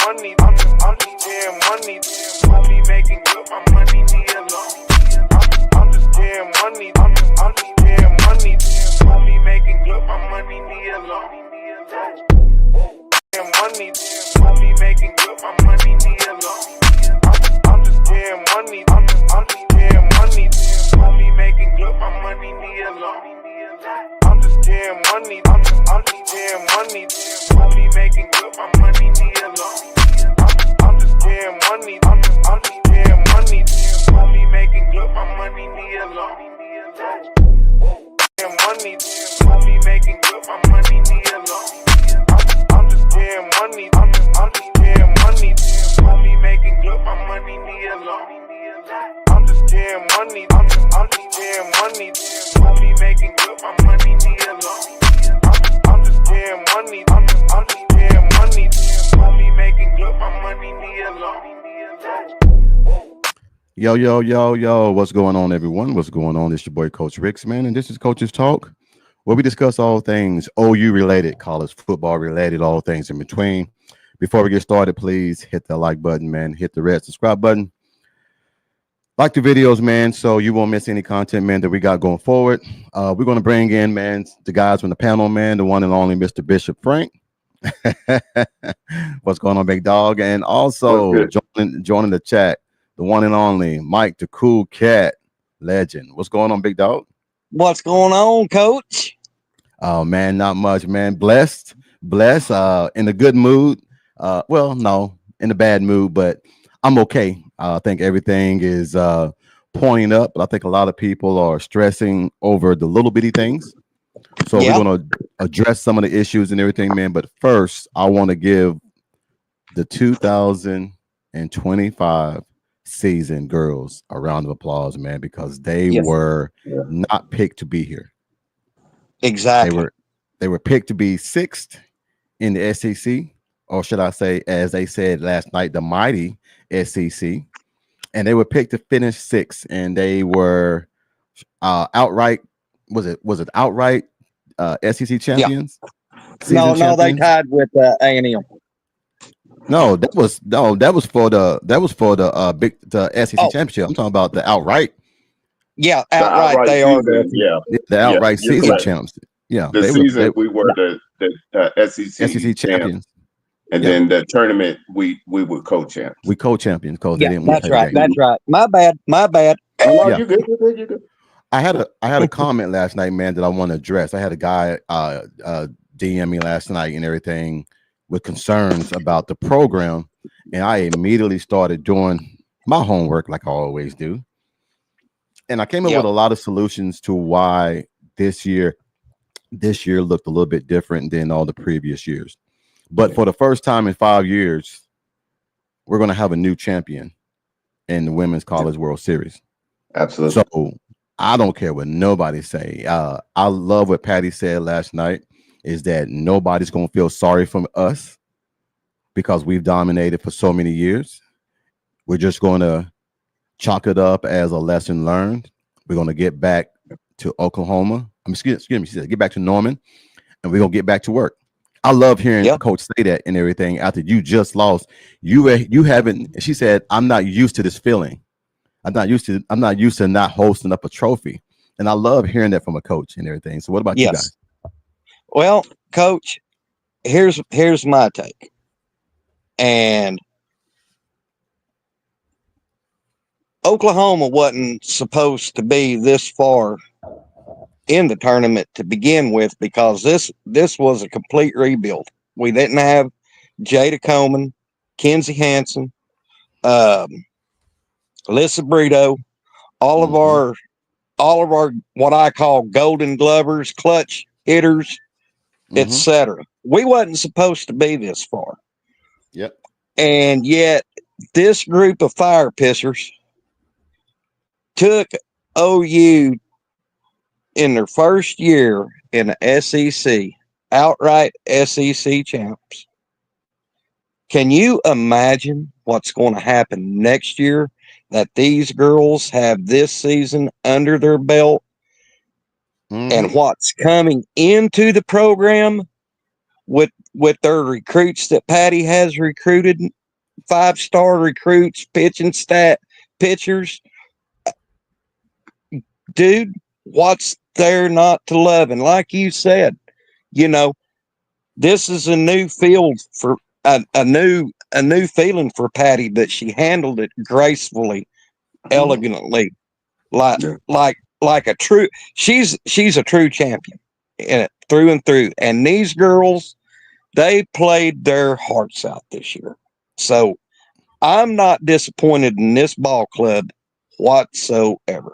money. I'm just getting money. Only making good, my money need a loan. I'm just getting money. I'm just getting money. Only making good, my money need a loan. Getting money. Only making good, my money need a loan. I'm just getting money. I'm just getting money. Only making good, my money need a loan. I'm just getting money. I'm just getting money. Only making good, my money need a loan. I'm just getting money. I'm just getting money. Only making good, my money need a loan. Getting money. Only making good, my money need a loan. I'm just getting money. I'm just getting money. Only making good, my money need a loan. I'm just getting money. I'm just getting money. Only making good, my money need a loan. I'm just getting money. I'm just getting money. Only making good, my money need a loan. Yo, what's going on, everyone? What's going on? It's your boy, Coach Ricks, man, and this is Coach's Talk, where we discuss all things OU related, college football related, all things in between. Before we get started, please hit the like button, man. Hit the red subscribe button. Like the videos, man, so you won't miss any content, man, that we got going forward. We're going to bring in, man, the guys from the panel, man, the one and only Mr. Bishop Frank. What's going on, big dog? And also joining the chat, the one and only Mike, the cool cat legend. What's going on, big dog? What's going on, Coach? Oh, man, not much, man. Blessed, in a good mood. Well, no, in a bad mood, but I'm okay. I think everything is pointing up, but I think a lot of people are stressing over the little bitty things. So we're going to address some of the issues and everything, man. But first, I want to give the 2025 season girls a round of applause, man, because they were not picked to be here. Exactly. They were picked to be sixth in the SEC, or should I say, as they said last night, the mighty SEC, and they were picked to finish sixth, and they were outright. Was it outright SEC champions? No, they tied with A&M. No, that was for the SEC championship. I'm talking about the outright. Yeah, outright they season, are the outright season champs. Yeah, we were the SEC champions. And then the tournament, we were co-champs. We co-champions because they didn't win. That's right. That's right. My bad. Oh, you good. I had a comment last night, man, that I want to address. I had a guy DM me last night and everything with concerns about the program, and I immediately started doing my homework like I always do. And I came up with a lot of solutions to why this year looked a little bit different than all the previous years. But for the first time in 5 years, we're going to have a new champion in the Women's College World Series. Absolutely. So I don't care what nobody say. I love what Patty said last night, is that nobody's going to feel sorry for us because we've dominated for so many years. We're just going to chalk it up as a lesson learned. We're going to get back to Oklahoma. Excuse me. She said, get back to Norman, and we're going to get back to work. I love hearing Coach say that and everything after you just lost. You haven't. She said, "I'm not used to this feeling. I'm not used to not hosting up a trophy." And I love hearing that from a coach and everything. So what about you guys? Well, Coach, here's my take. And Oklahoma wasn't supposed to be this far in the tournament to begin with, because this was a complete rebuild. We didn't have Jada Coleman, Kenzie Hansen, Alyssa Brito, all of our what I call golden glovers, clutch hitters, etc. We wasn't supposed to be this far. Yep. And yet this group of fire pissers took OU in their first year in the SEC, outright SEC champs. Can you imagine what's going to happen next year that these girls have this season under their belt and what's coming into the program with their recruits that Patty has recruited 5-star recruits, pitchers. Dude, what's there not to love? And like you said, this is a new field for a new feeling for Patty, but she handled it gracefully, elegantly, like a true. She's a true champion through and through. And these girls, they played their hearts out this year. So I'm not disappointed in this ball club whatsoever.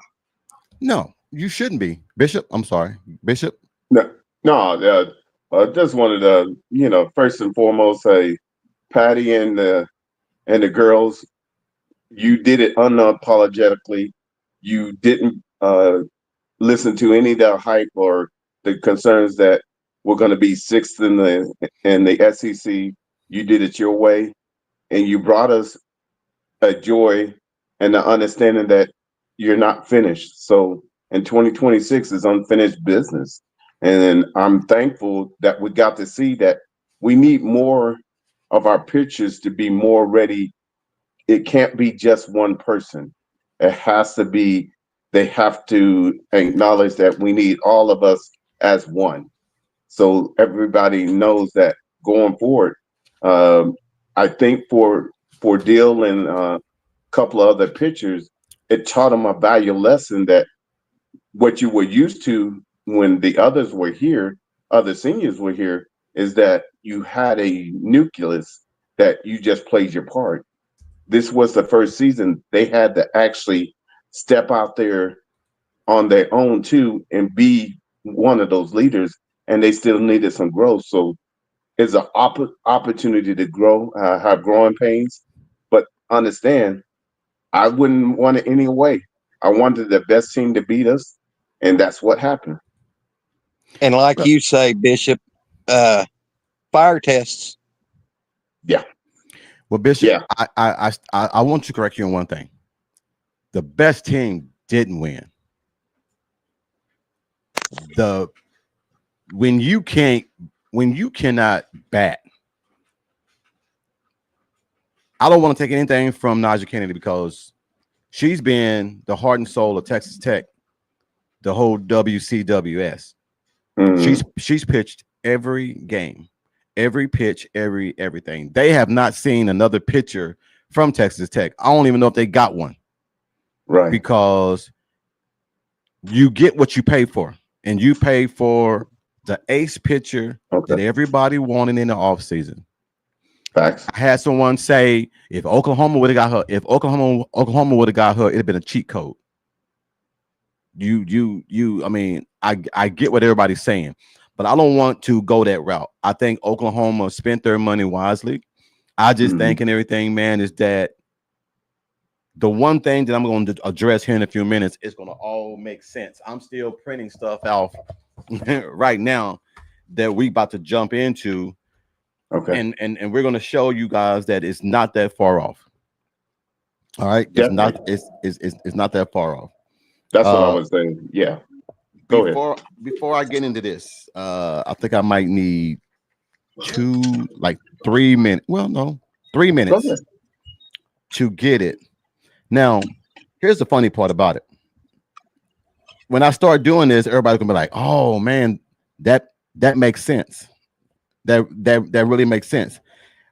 No, you shouldn't be, Bishop. I'm sorry, Bishop. No. Just wanted to, first and foremost, say, Patty and the girls, you did it unapologetically. You didn't listen to any of the hype or the concerns that we're going to be sixth in the SEC. You did it your way, and you brought us a joy and the understanding that you're not finished. So in 2026 is unfinished business. And I'm thankful that we got to see that we need more of our pitchers to be more ready. It can't be just one person. It has to be, they have to acknowledge that we need all of us as one. So everybody knows that going forward, I think for Dill and a couple of other pitchers, it taught them a value lesson that what you were used to when the others were here, other seniors were here, is that you had a nucleus that you just played your part. This was the first season they had to actually step out there on their own too and be one of those leaders, and they still needed some growth. So it's an opportunity to grow, have growing pains, but understand, I wouldn't want it any way. I wanted the best team to beat us, and that's what happened. And like you say, Bishop, fire tests. Yeah. Well, Bishop, yeah. I want to correct you on one thing. The best team didn't win. When you cannot bat, I don't want to take anything from Naja Kennedy because she's been the heart and soul of Texas Tech, the whole WCWS. Mm-hmm. She's pitched every game, every pitch, everything. They have not seen another pitcher from Texas Tech. I don't even know if they got one. Right. Because you get what you pay for, and you pay for the ace pitcher that everybody wanted in the offseason. Facts. I had someone say if Oklahoma would have got her, Oklahoma would have got her, it'd have been a cheat code. I mean, I get what everybody's saying, but I don't want to go that route. I think Oklahoma spent their money wisely. I just think and everything, man, is that the one thing that I'm going to address here in a few minutes is going to all make sense. I'm still printing stuff out right now that we about to jump into. Okay. And we're going to show you guys that it's not that far off. All right. It's not that far off. That's what I was saying. Yeah. Go ahead. Before I get into this, I think I might need 3 minutes. Well, no, 3 minutes to get it. Now, here's the funny part about it. When I start doing this, everybody's gonna be like, "Oh man, that makes sense. That really makes sense."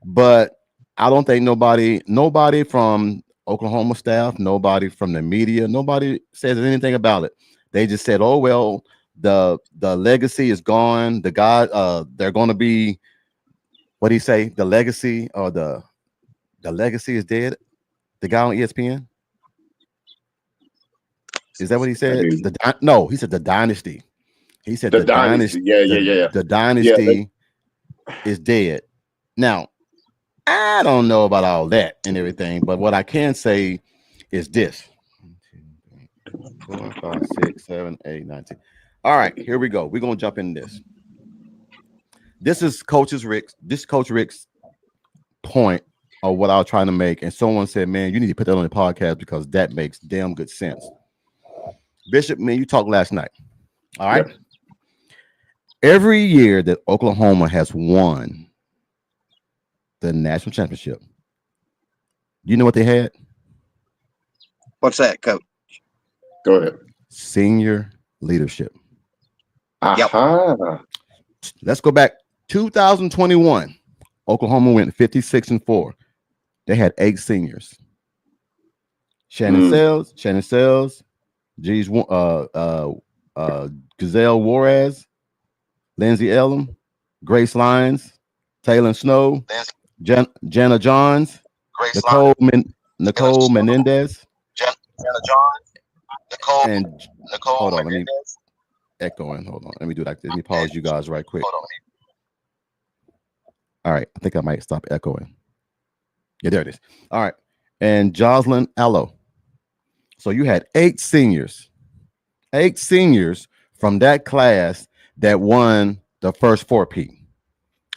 But I don't think nobody from Oklahoma staff, nobody from the media, nobody says anything about it. They just said, "Oh well, the legacy is gone. The guy, they're going to be, what do you say? The legacy or the legacy is dead." The guy on ESPN. Is that what he said? No, he said the dynasty. He said the dynasty. Yeah. The dynasty is dead. Now, I don't know about all that and everything, but what I can say is this. 4, 5, 6, 7, 8, 9, 10. All right, here we go. We're gonna jump in this. This is Coach Rick's point of what I was trying to make, and someone said, "Man, you need to put that on the podcast because that makes damn good sense." Bishop, man, you talked last night. All right. Yep. Every year that Oklahoma has won the national championship, You know what they had? What's that, Coach? Go ahead. Senior leadership. Yep. Aha. Let's go back. 2021. Oklahoma went 56-4. They had 8 seniors. Shannon Sells, G's Gazelle Juarez, Lindsay Ellum, Grace Lyons, Taylor Snow, Jana Johns, Nicole Menendez, and hold on, let me echoing. Hold on, let me do that. Let me pause you guys right quick. All right, I think I might stop echoing. Yeah, there it is. All right, and Jocelyn Allo. So you had 8 seniors from that class that won the first 4P.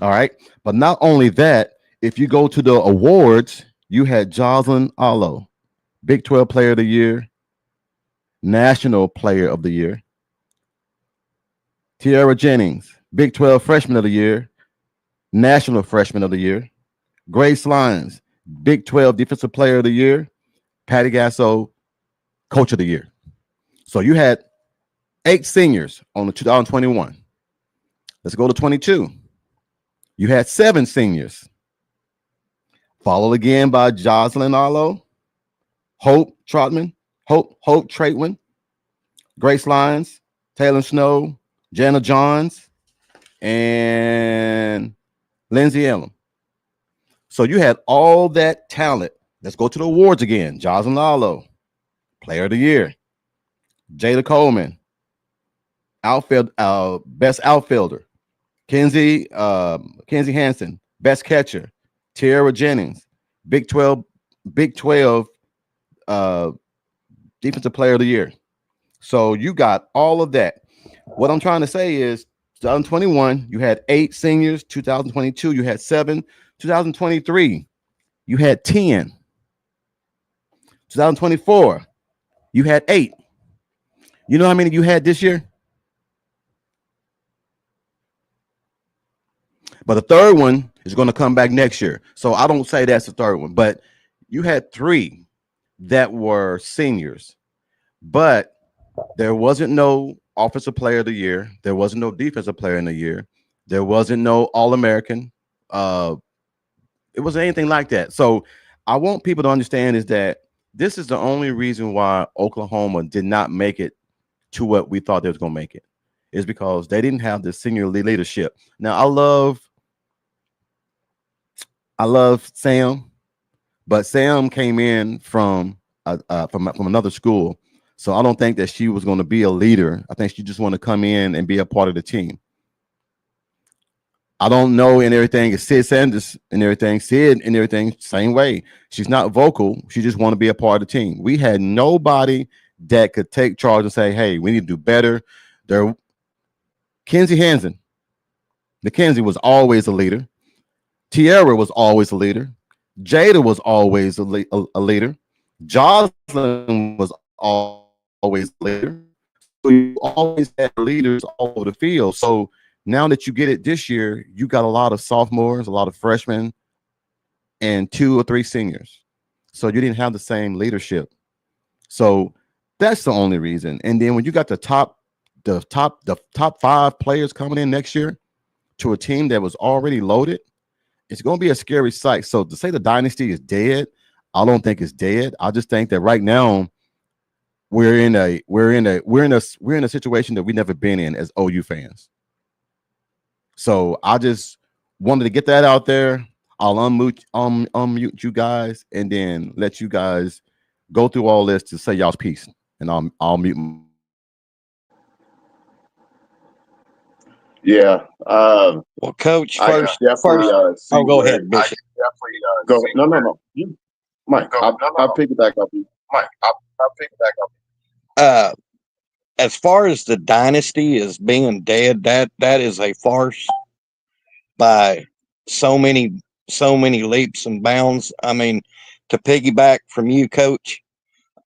All right, but not only that, if you go to the awards, you had Jocelyn Allo, Big 12 Player of the Year, National Player of the Year. Tiara Jennings, Big 12 Freshman of the Year, National Freshman of the Year. Grace Lyons, Big 12 Defensive Player of the Year. Patty Gasso, Coach of the Year. So you had 8 seniors on the 2021. Let's go to 22. You had 7 seniors. Followed again by Jocelyn Arlo, Hope Trotman, Hope Traitwin, Grace Lyons, Taylor Snow, Jana Johns, and Lindsay Ellum. So you had all that talent. Let's go to the awards again. Jocelyn Arlo, Player of the Year. Jada Coleman, best outfielder. Kenzie Hansen, best catcher. Tiara Jennings, Big 12 Defensive Player of the Year. So you got all of that. What I'm trying to say is 2021, you had 8 seniors. 2022, you had 7. 2023, you had 10. 2024, you had 8. You know how many you had this year? But the third one is going to come back next year. So I don't say that's the third one, but you had 3 that were seniors, but there wasn't no Offensive Player of the Year. There wasn't no Defensive Player in the Year. There wasn't no All-American. It wasn't anything like that. So I want people to understand is that this is the only reason why Oklahoma did not make it to what we thought they was going to make it, is because they didn't have the senior leadership. Now, I love Sam, but Sam came in from another school. So I don't think that she was going to be a leader. I think she just want to come in and be a part of the team. I don't know and everything. It's Sid Sanders and everything. Sid and everything, same way. She's not vocal. She just want to be a part of the team. We had nobody that could take charge and say, hey, we need to do better. Kenzie Hansen. Mackenzie was always a leader. Tiara was always a leader. Jada was always a leader. Jocelyn was always a leader. So you always had leaders all over the field. So now that you get it this year, you got a lot of sophomores, a lot of freshmen, and 2 or 3 seniors. So you didn't have the same leadership. So that's the only reason. And then when you got the top 5 players coming in next year to a team that was already loaded, it's going to be a scary sight. So to say the dynasty is dead, I don't think it's dead. I just think that right now we're in a situation that we've never been in as OU fans. So I just wanted to get that out there. I'll unmute you guys and then let you guys go through all this to say y'all's piece, and I'll mute. Yeah. Well, Coach, first. Go ahead, Bishop. Go. No. You, Mike. I'll pick it back up. As far as the dynasty is being dead, that is a farce by so many leaps and bounds. I mean, to piggyback from you, Coach,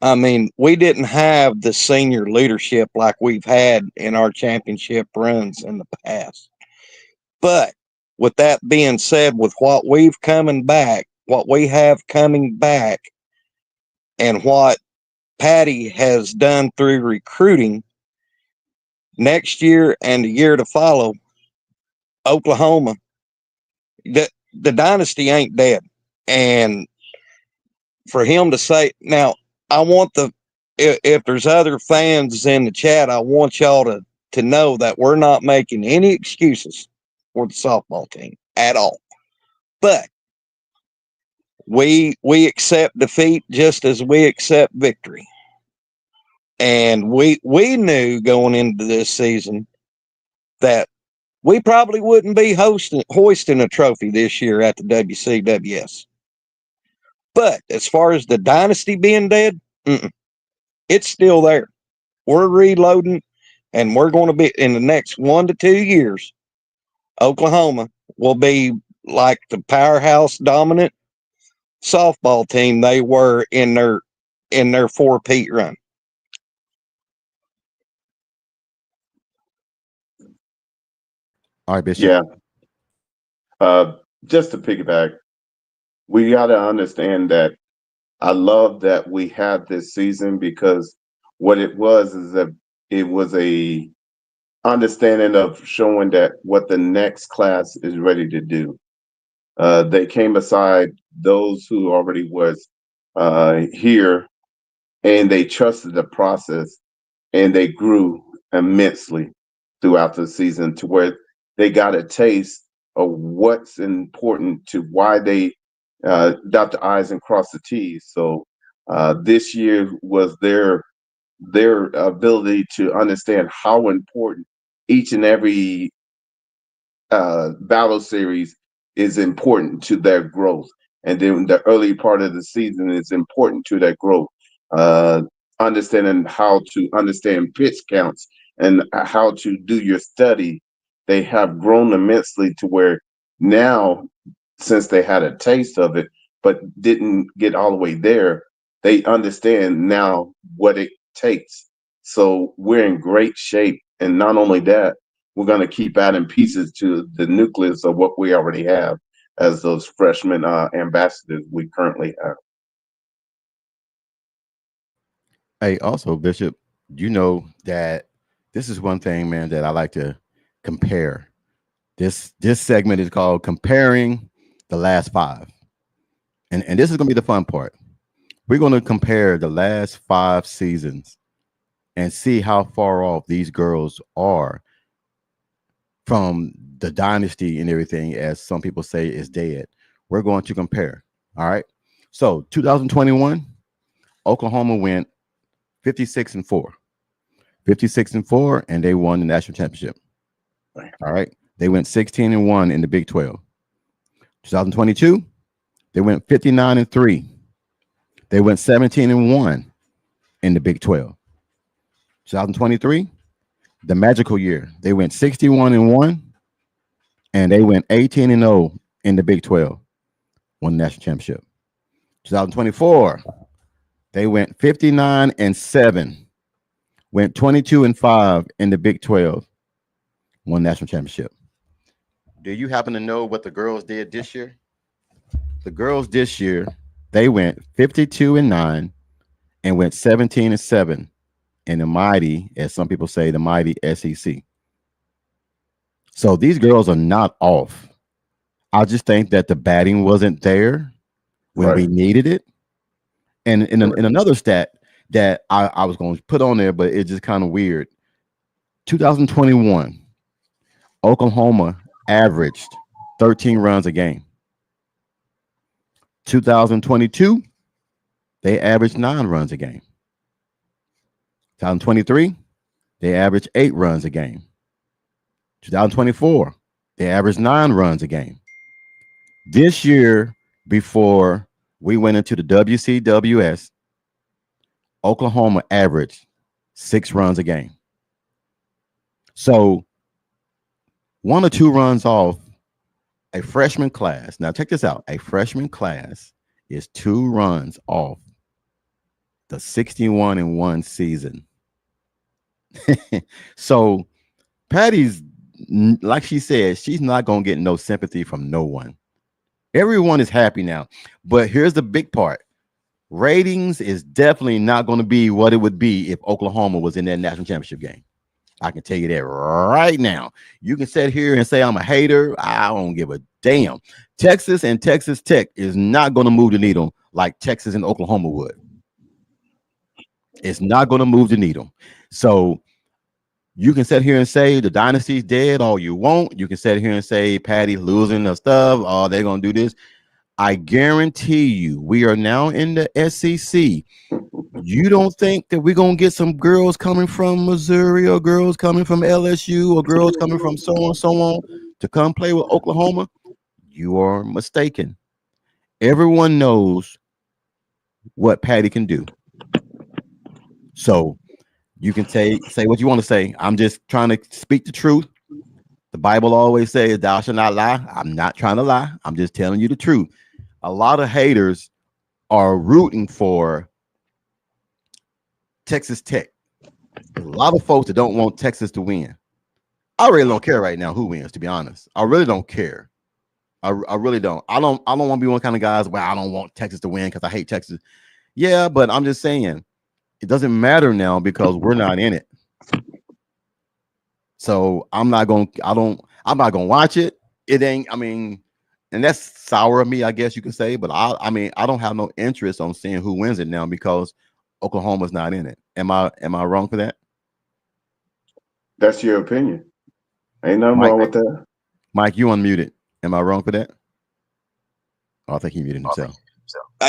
I mean, we didn't have the senior leadership like we've had in our championship runs in the past. But with that being said, with what we've coming back, what we have coming back and what Patty has done through recruiting next year and the year to follow, Oklahoma, the dynasty ain't dead. And for him to say, now, I want if there's other fans in the chat, I want y'all to know that we're not making any excuses for the softball team at all. But we accept defeat just as we accept victory. And we knew going into this season that we probably wouldn't be hoisting a trophy this year at the WCWS. But as far as the dynasty being dead, it's still there. We're reloading, and we're going to be, in the next 1 to 2 years, Oklahoma will be like the powerhouse dominant softball team they were in their 4-peat run. All right, Bishop. Yeah. Just to piggyback, we got to understand that I love that we had this season, because what it was is that it was a understanding of showing that what the next class is ready to do. They came aside those who already was here, and they trusted the process, and they grew immensely throughout the season to where they got a taste of what's important, to why they dot the I's and cross the T's. So this year was their ability to understand how important each and every battle series is important to their growth. And then the early part of the season is important to their growth. Understanding how to understand pitch counts and how to do your study. They have grown immensely to where now, since they had a taste of it, but didn't get all the way there, they understand now what it takes. So we're in great shape. And not only that, we're going to keep adding pieces to the nucleus of what we already have as those freshman ambassadors we currently have. Hey, also, Bishop, you know that this is one thing, man, that I like to compare. This segment is called Comparing the Last Five. And this is going to be the fun part. We're going to compare the last 5 seasons and see how far off these girls are from the dynasty and everything, as some people say is dead. We're going to compare. All right. So 2021, Oklahoma went 56-4. 56-4, and they won the national championship. All right. They went 16-1 in the Big 12. 2022, they went 59-3. They went 17-1 in the Big 12. 2023, the magical year, they went 61-1, and they went 18-0 in the Big 12, won the national championship. 2024, they went 59-7, went 22-5 in the Big 12, won national championship. Do you happen to know what the girls did this year? The girls this year, they went 52-9 and went 17-7 in the mighty, as some people say, the mighty SEC. So these girls are not off. I just think that the batting wasn't there when we needed it. And in another stat that I was going to put on there, but it's just kind of weird. 2021, Oklahoma averaged 13 runs a game. 2022, they averaged 9 runs a game. 2023, they averaged 8 runs a game. 2024, they averaged 9 runs a game. This year, before we went into the WCWS, Oklahoma averaged 6 runs a game. So 1 or 2 runs off a freshman class. Now check this out. A freshman class is 2 runs off the 61-1 season. So Patty's, like she said, she's not going to get no sympathy from no one. Everyone is happy now. But here's the big part. Ratings is definitely not going to be what it would be if Oklahoma was in that national championship game. I can tell you that right now. You can sit here and say I'm a hater. I don't give a damn. Texas and Texas Tech is not going to move the needle like Texas and Oklahoma would. It's not going to move the needle. So you can sit here and say the dynasty's dead all you want. You can sit here and say Patty's losing the stuff. Oh, they're going to do this. I guarantee you, we are now in the SEC. You don't think that we're going to get some girls coming from Missouri or girls coming from LSU or girls coming from so on to come play with Oklahoma? You are mistaken. Everyone knows what Patty can do. So you can say what you want to say. I'm just trying to speak the truth. The Bible always says, thou shalt not lie. I'm not trying to lie. I'm just telling you the truth. A lot of haters are rooting for Texas Tech. There's a lot of folks that don't want Texas to win. I really don't care right now who wins, to be honest. I really don't care. I really don't. I don't want to be one kind of guys where I don't want Texas to win because I hate Texas. Yeah, but I'm just saying it doesn't matter now because we're not in it. So I'm not gonna watch it. It ain't, I mean, and that's sour of me, I guess you could say, but I mean, I don't have no interest on seeing who wins it now because Oklahoma's not in it. Am I wrong for that? That's your opinion. Ain't nothing wrong with that. Mike, you unmuted. Am I wrong for that? Oh, I think he muted himself.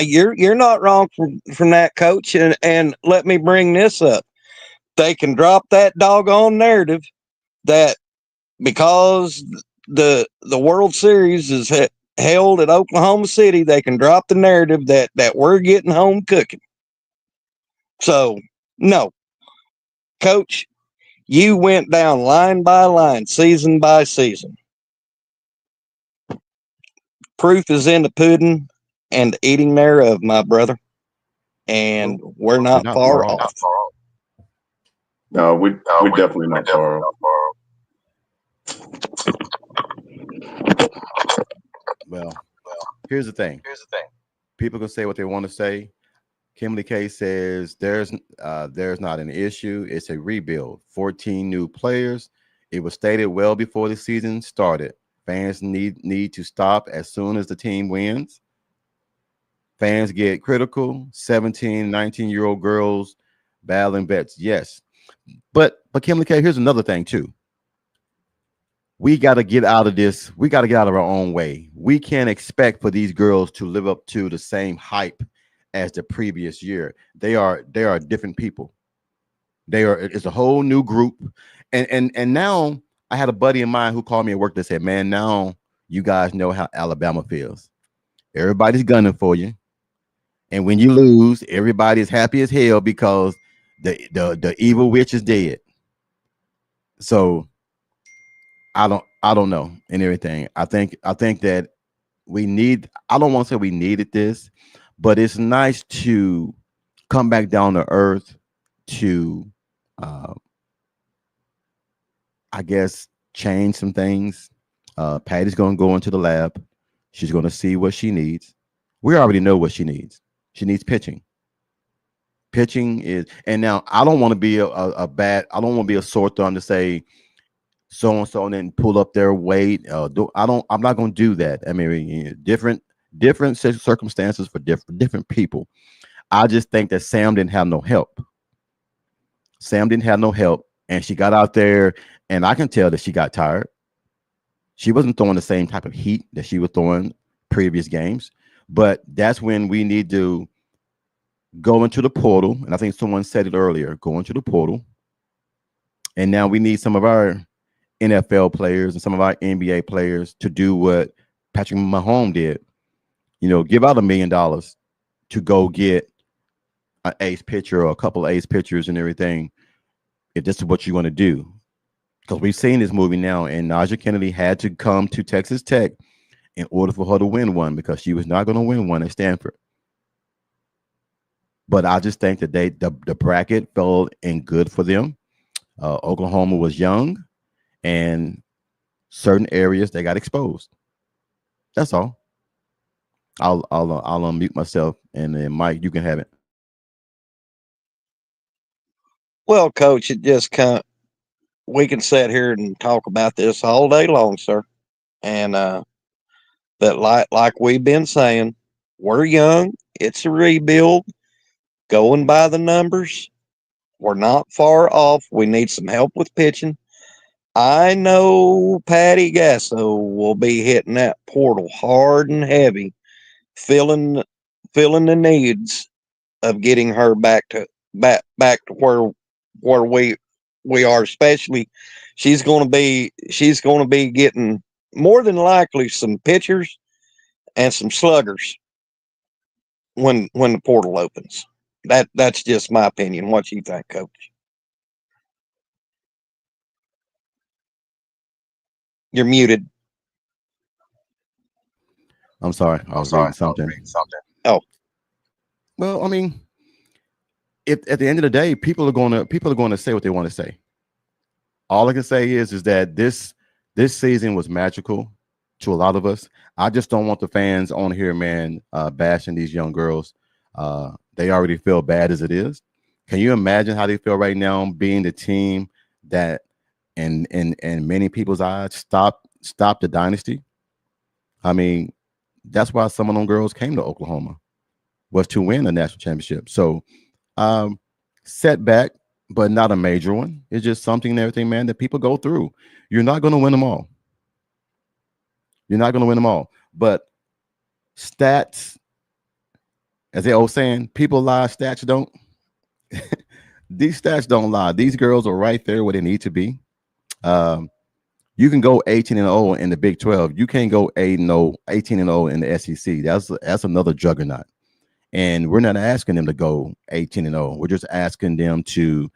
You're not wrong from that, Coach. And let me bring this up. They can drop that doggone narrative that because the World Series is held at Oklahoma City, they can drop the narrative that we're getting home cooking. So, no. Coach, you went down line by line, season by season. Proof is in the pudding and eating thereof, my brother. And we're not far off. No, we're definitely not far off. Well, here's the thing. People can say what they want to say. Kimberly K says there's not an issue. It's a rebuild. 14 new players. It was stated well before the season started. Fans need to stop as soon as the team wins. Fans get critical. 17, 19-year-old girls battling vets. Yes. But Kimberly K, here's another thing too. We got to get out of this. We got to get out of our own way. We can't expect for these girls to live up to the same hype as the previous year. They are different people. It's a whole new group. And now I had a buddy of mine who called me at work that said, man, now you guys know how Alabama feels. Everybody's gunning for you. And when you lose, everybody is happy as hell because the evil witch is dead. So I don't know and everything. I think that we need, I don't want to say we needed this, but it's nice to come back down to earth to I guess change some things. Patty's going to go into the lab. She's going to see what she needs. We already know what she needs. She needs pitching. Pitching is, and now I don't want to be I don't want to be a sore thumb to say so and so and then pull up their weight. I'm not going to do that. I mean, different circumstances for different people. I just think that Sam didn't have no help. And she got out there, and I can tell that she got tired. She wasn't throwing the same type of heat that she was throwing previous games. But that's when we need to go into the portal. And I think someone said it earlier, go into the portal. And now we need some of our NFL players and some of our NBA players to do what Patrick Mahomes did. You know, give out $1 million to go get an ace pitcher or a couple of ace pitchers and everything, if this is what you want to do. Because we've seen this movie now, and Naja Kennedy had to come to Texas Tech in order for her to win one because she was not going to win one at Stanford. But I just think that the bracket fell in good for them. Oklahoma was young, and certain areas they got exposed. That's all. I'll unmute myself, and then Mike, you can have it. Well, Coach, it just kind we can sit here and talk about this all day long, sir. And but like we've been saying, we're young. It's a rebuild. Going by the numbers, we're not far off. We need some help with pitching. I know Patty Gasso will be hitting that portal hard and heavy, filling the needs of getting her back to where we are. Especially, she's going to be getting more than likely some pitchers and some sluggers when the portal opens. That's just my opinion. What you think, Coach? You're muted. I'm sorry, I was reading something. Oh, Well, I mean, at the end of the day, people are going to say what they want to say. All I can say is that this season was magical to a lot of us. I just don't want the fans on here, man, bashing these young girls. They already feel bad as it is. Can you imagine how they feel right now, being the team that, in many people's eyes, stopped the dynasty? I mean, that's why some of them girls came to Oklahoma, was to win the national championship. So, setback, but not a major one. It's just something and everything, man, that people go through. You're not going to win them all. You're not going to win them all. But stats, as they old saying, people lie, stats don't. These stats don't lie. These girls are right there where they need to be. You can go 18-0 in the Big 12. You can't go 8-0, 18-0 in the SEC. That's another juggernaut. And we're not asking them to go 18-0. We're just asking them to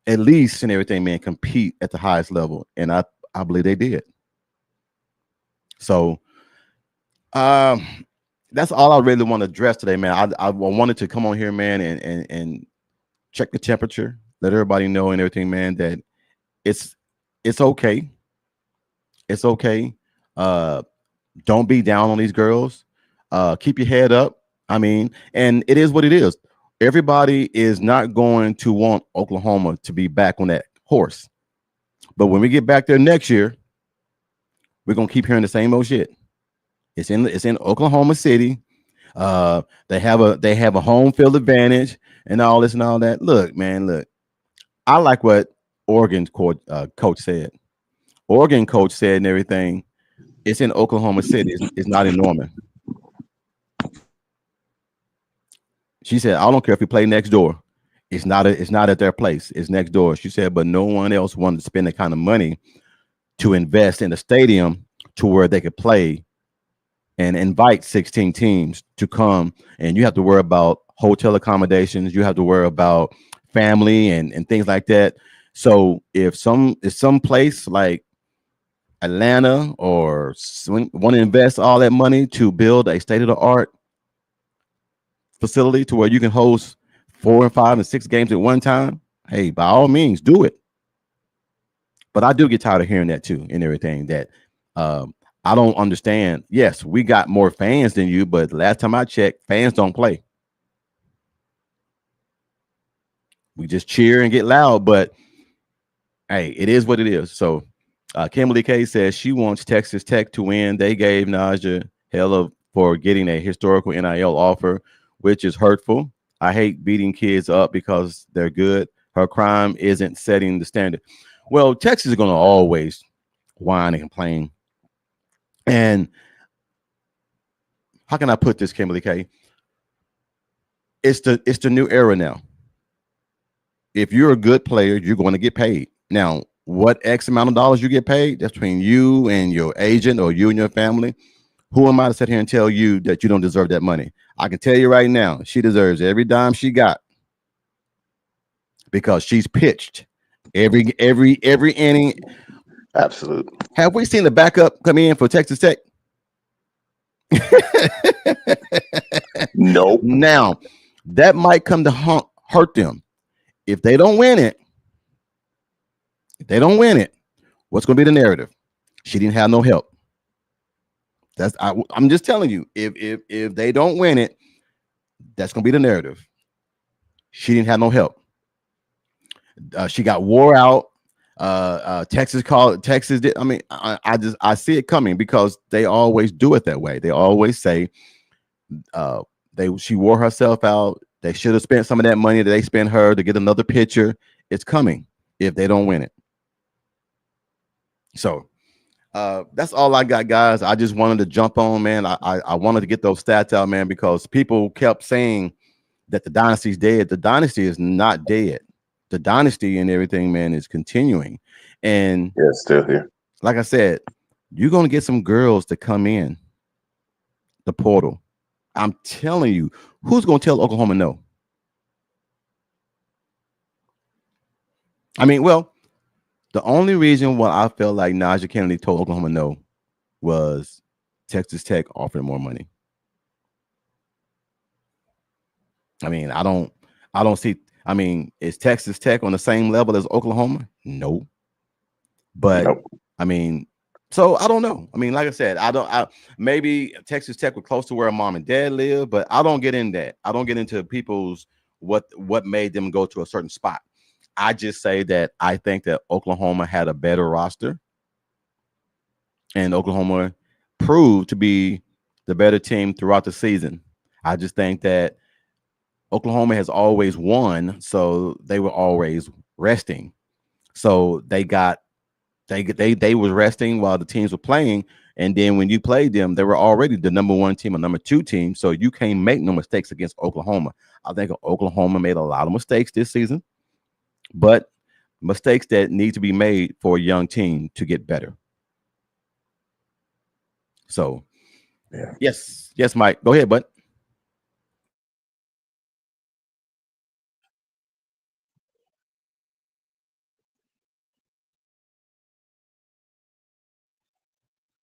at least and everything, man, compete at the highest level. And I believe they did. So that's all I really want to address today, man. I wanted to come on here, man, and check the temperature, let everybody know and everything, man, that it's okay. It's okay. Don't be down on these girls. Keep your head up. I mean, and it is what it is. Everybody is not going to want Oklahoma to be back on that horse. But when we get back there next year, we're gonna keep hearing the same old shit. It's in Oklahoma City. They have a home field advantage and all this and all that. Look, man, I like what Oregon's coach said. Oregon coach said and everything. It's in Oklahoma City. It's not in Norman. She said, I don't care if we play next door. It's not at their place. It's next door. She said, but no one else wanted to spend the kind of money to invest in the stadium to where they could play and invite 16 teams to come. And you have to worry about hotel accommodations. You have to worry about family and things like that. So if some place like Atlanta or want to invest all that money to build a state-of-the-art facility to where you can host 4 and 5 and 6 games at one time, hey, by all means, do it. But I do get tired of hearing that too and everything, that I don't understand. Yes, we got more fans than you, but last time I checked, fans don't play. We just cheer and get loud, but hey, it is what it is. So Kimberly K says she wants Texas Tech to win. They gave Naja hell for getting a historical NIL offer, which is hurtful. I hate beating kids up because they're good. Her crime isn't setting the standard. Well, Texas is going to always whine and complain. And how can I put this, Kimberly K? It's the new era now. If you're a good player, you're going to get paid. Now, what X amount of dollars you get paid, that's between you and your agent or you and your family. Who am I to sit here and tell you that you don't deserve that money? I can tell you right now, she deserves every dime she got because she's pitched every inning. Absolutely. Have we seen the backup come in for Texas Tech? Nope. Now, that might come to hurt them. If they don't win it, what's going to be the narrative? She didn't have no help. I'm just telling you, if they don't win it, that's gonna be the narrative. She didn't have no help. She got wore out. Texas called. Texas did. I mean, I see it coming because they always do it that way. They always say, she wore herself out. They should have spent some of that money that they spent her to get another pitcher. It's coming if they don't win it. So that's all I got, guys. I just wanted to jump on, man. I wanted to get those stats out, man, because people kept saying that the dynasty's dead. The dynasty is not dead. The dynasty and everything, man, is continuing. And Yeah, still here. like I said, you're going to get some girls to come in the portal. I'm telling you, who's going to tell Oklahoma no? I mean, well, the only reason why I felt like Naja Kennedy told Oklahoma no was Texas Tech offered more money. I mean, I don't see. I mean, is Texas Tech on the same level as Oklahoma? No. But Nope. I mean, so I don't know. I mean, like I said, maybe Texas Tech was close to where mom and dad live, but I don't get in that. I don't get into people's what made them go to a certain spot. I just say that I think that Oklahoma had a better roster, and Oklahoma proved to be the better team throughout the season. I just think that Oklahoma has always won, so they were always resting. So they was resting while the teams were playing, and then when you played them, they were already the number 1 team or number 2 team. So you can't make no mistakes against Oklahoma. I think Oklahoma made a lot of mistakes this season, but mistakes that need to be made for a young team to get better. So, Yeah. yes, Mike, go ahead, bud.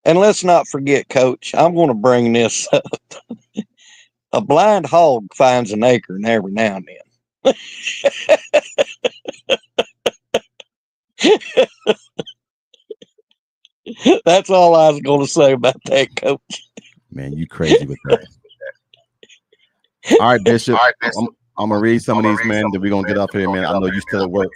And let's not forget, Coach, I'm going to bring this up. A blind hog finds an acorn every now and then. That's all I was going to say about that, Coach. Man, you crazy with that. All right, Bishop. I'm gonna read some of these, man. Then we're gonna get up here, man. I know you still at work.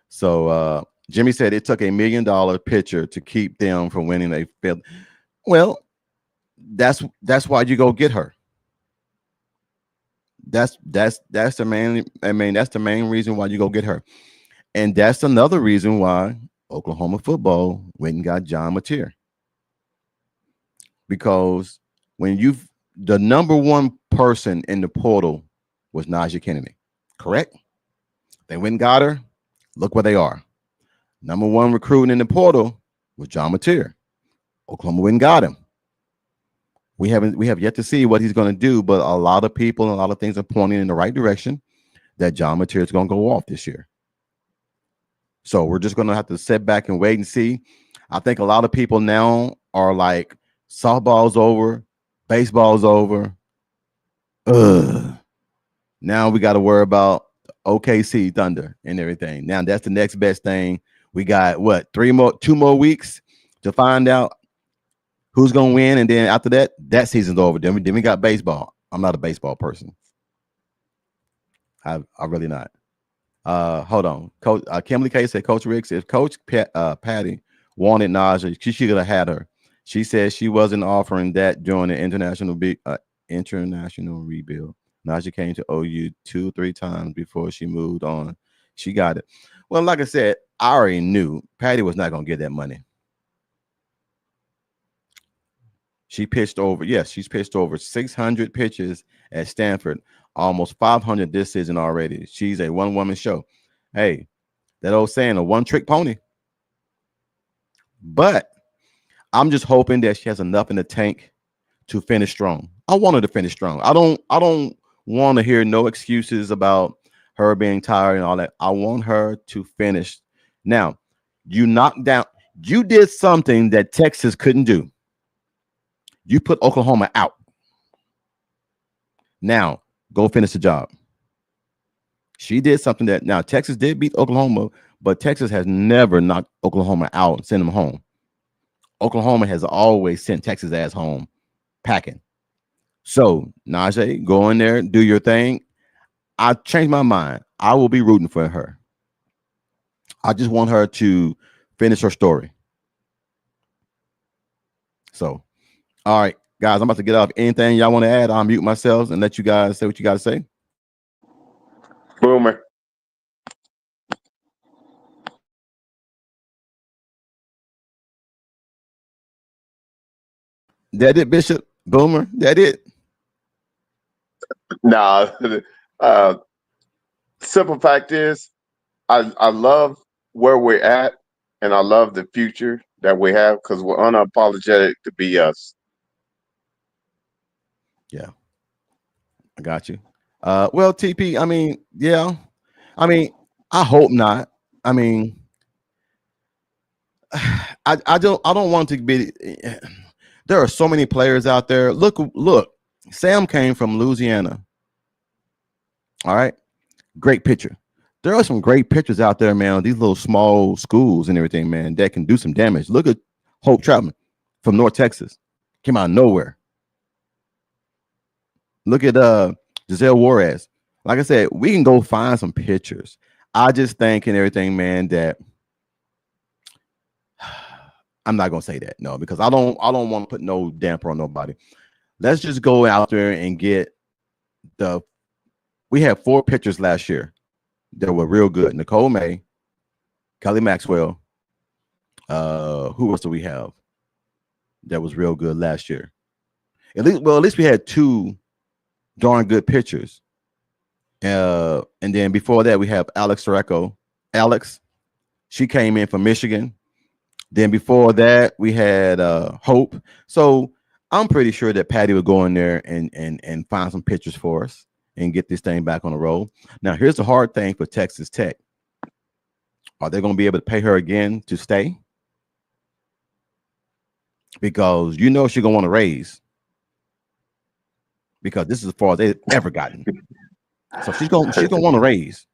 So Jimmy said it took $1 million pitcher to keep them from winning a fifth. Well, that's why you go get her. That's the main. I mean, that's the main reason why you go get her, and that's another reason why Oklahoma football went and got John Mateer. Because when the number 1 person in the portal was Naja Kennedy, correct? They went and got her. Look where they are. Number 1 recruiting in the portal was John Mateer. Oklahoma went and got him. We have yet to see what he's going to do, but a lot of people and a lot of things are pointing in the right direction that John Mateer is going to go off this year. So we're just going to have to sit back and wait and see. I think a lot of people now are like, softball's over, baseball's over. Now we got to worry about OKC Thunder and everything. Now that's the next best thing. We got what, 2 more weeks to find out who's gonna win, and then after that season's over. Then we got baseball. I'm not a baseball person. I really not. Hold on, Coach Kimberly K said, Coach Rick, if Coach Patty wanted Naja, she should have had her. She said she wasn't offering that during the international rebuild. Naja came to OU 2-3 times before she moved on. She got it. Well, like I said, I already knew Patty was not going to get that money. She pitched over, yes, she's pitched over 600 pitches at Stanford, almost 500 this season already. She's a one-woman show. Hey, that old saying, a one-trick pony. But I'm just hoping that she has enough in the tank to finish strong. I want her to finish strong. I don't want to hear no excuses about her being tired and all that. I want her to finish. Now, you did something that Texas couldn't do. You put Oklahoma out. Now, go finish the job. She did something that, now Texas did beat Oklahoma, but Texas has never knocked Oklahoma out and sent them home. Oklahoma has always sent Texas ass home packing. So Najee, go in there, do your thing. I changed my mind. I will be rooting for her. I just want her to finish her story. So, all right, guys, I'm about to get off. Anything y'all want to add? I'll mute myself and let you guys say what you got to say. Boomer. That it, Bishop Boomer. That it. Nah. Simple fact is, I love where we're at, and I love the future that we have because we're unapologetic to be us. Yeah, I got you. Well, TP. I mean, yeah. I mean, I hope not. I mean, I don't want to be. There are so many players out there. Look. Sam came from Louisiana. All right, great pitcher. There are some great pitchers out there, man. These little small schools and everything, man, that can do some damage. Look at Hope Troutman from North Texas. Came out of nowhere. Look at Giselle Juarez. Like I said, we can go find some pitchers. I just think and everything, man, that I'm not gonna say that, no, because I don't want to put no damper on nobody. Let's just go out there and get we had 4 pitchers last year that were real good. Nicole May, Kelly Maxwell. Who else do we have that was real good last year? At least we had 2 darn good pitchers. And then before that, we have Alex Soreko. Alex, she came in from Michigan. Then before that, we had Hope. So I'm pretty sure that Patty would go in there and find some pitchers for us and get this thing back on the roll. Now, here's the hard thing for Texas Tech. Are they going to be able to pay her again to stay? Because you know she's going to want to raise. Because this is as far as they've ever gotten. So she's going to want to raise.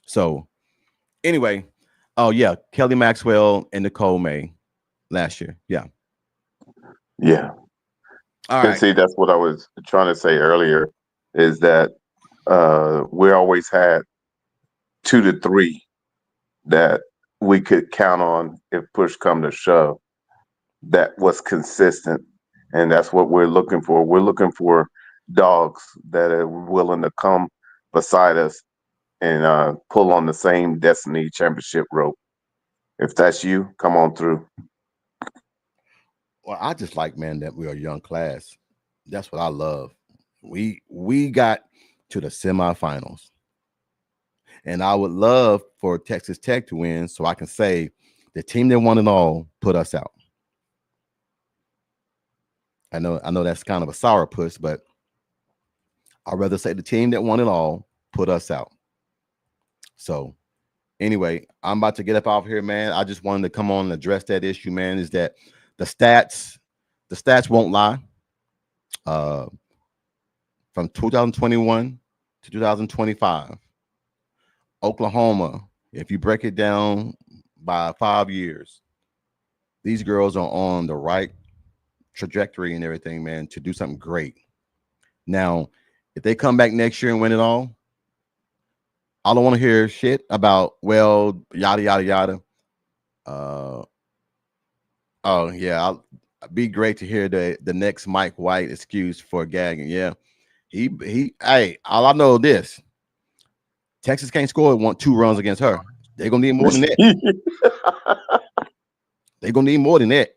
So anyway, oh yeah, Kelly Maxwell and Nicole May last year. Yeah. Yeah. All And right. see, that's what I was trying to say earlier, is that we always had 2 to 3 that we could count on if push come to shove. That was consistent, and that's what we're looking for. We're looking for dogs that are willing to come beside us and pull on the same Destiny Championship rope. If that's you, come on through. Well, I just like, man, that we're a young class. That's what I love. We got to the semifinals. And I would love for Texas Tech to win so I can say the team that won it all put us out. I know that's kind of a sour puss, but I'd rather say the team that won it all put us out. So anyway, I'm about to get up off here, man. I just wanted to come on and address that issue, man, is that the stats won't lie. From 2021 to 2025, Oklahoma, if you break it down by 5 years, these girls are on the right trajectory and everything, man, to do something great. Now, if they come back next year and win it all, I don't want to hear shit about, well, yada, yada, yada. Oh, yeah, I'll be great to hear the next Mike White excuse for gagging. Yeah, hey, all I know is this. Texas can't score 2 runs against her. They're going to need more than that. They're going to need more than that.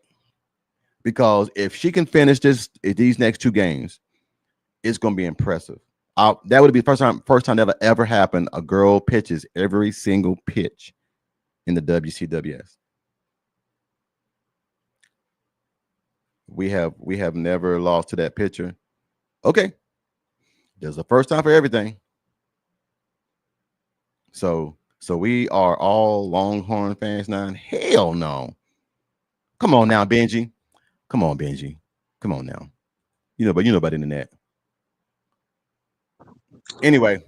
Because if she can finish these next 2 games, it's going to be impressive. That would be the first time that ever happened. A girl pitches every single pitch in the WCWS. We have never lost to that pitcher. Okay. There's a first time for everything. So we are all Longhorn fans now. Hell no. Come on now, Benji. Come on, Benji. Come on now. You know better than that. Anyway,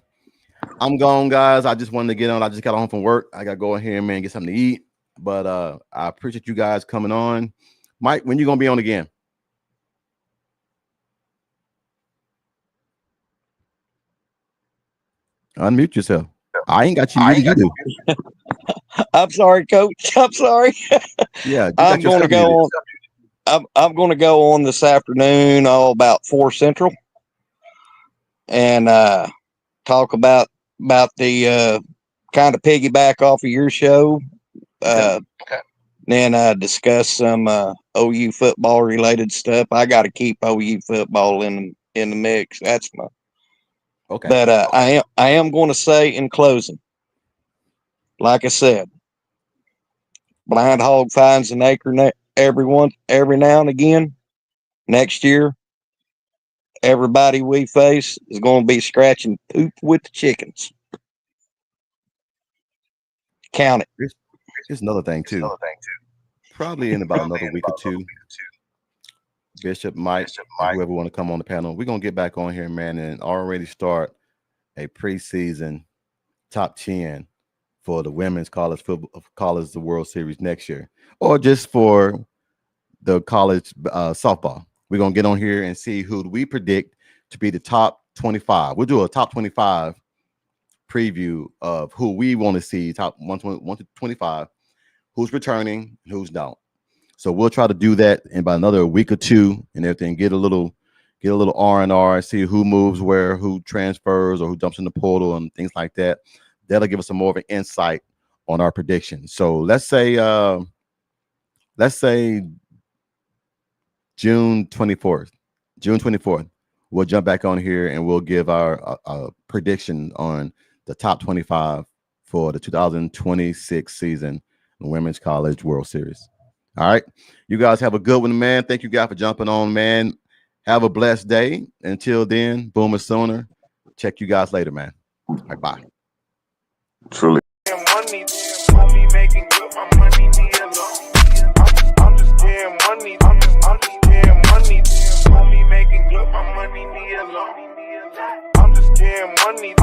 I'm gone, guys. I just wanted to get on. I just got home from work. I got to go in here, man, get something to eat. But I appreciate you guys coming on. Mike, when you gonna be on again? Unmute yourself. I ain't got you muted. You do. I'm sorry, Coach. I'm sorry. Yeah, you I'm got going to yourself go muted. on. I'm going to go on this afternoon, all about 4 Central, and talk about the kind of piggyback off of your show. Okay. Then discuss some OU football related stuff. I got to keep OU football in the mix. That's my. Okay. But I am going to say in closing, like I said, blind hog finds an acre every now and again. Next year, everybody we face is going to be scratching poop with the chickens. Count it. Here's another thing too. Probably in about another week or two, Bishop, Mike, whoever want to come on the panel, we're gonna get back on here, man, and already start a preseason top 10 for the women's college football, college the World Series next year, or just for the college softball. We're gonna get on here and see who we predict to be the top 25. We'll do a top 25 preview of who we want to see, top 1 to 25, who's returning, who's not. So we'll try to do that in about another week or two, and everything. Get a little R&R, see who moves where, who transfers, or who jumps in the portal, and things like that. That'll give us some more of an insight on our predictions. So let's say June 24th. We'll jump back on here and we'll give our prediction on the top 25 for the 2026 season Women's College World Series. All right. You guys have a good one, man. Thank you guys for jumping on, man. Have a blessed day. Until then, Boomer Sooner. Check you guys later, man. All right, bye. Truly. Money, me making good, my money need a loan. I'm just getting money, I'm just getting money. Me making good, my money need a loan. I'm just getting money,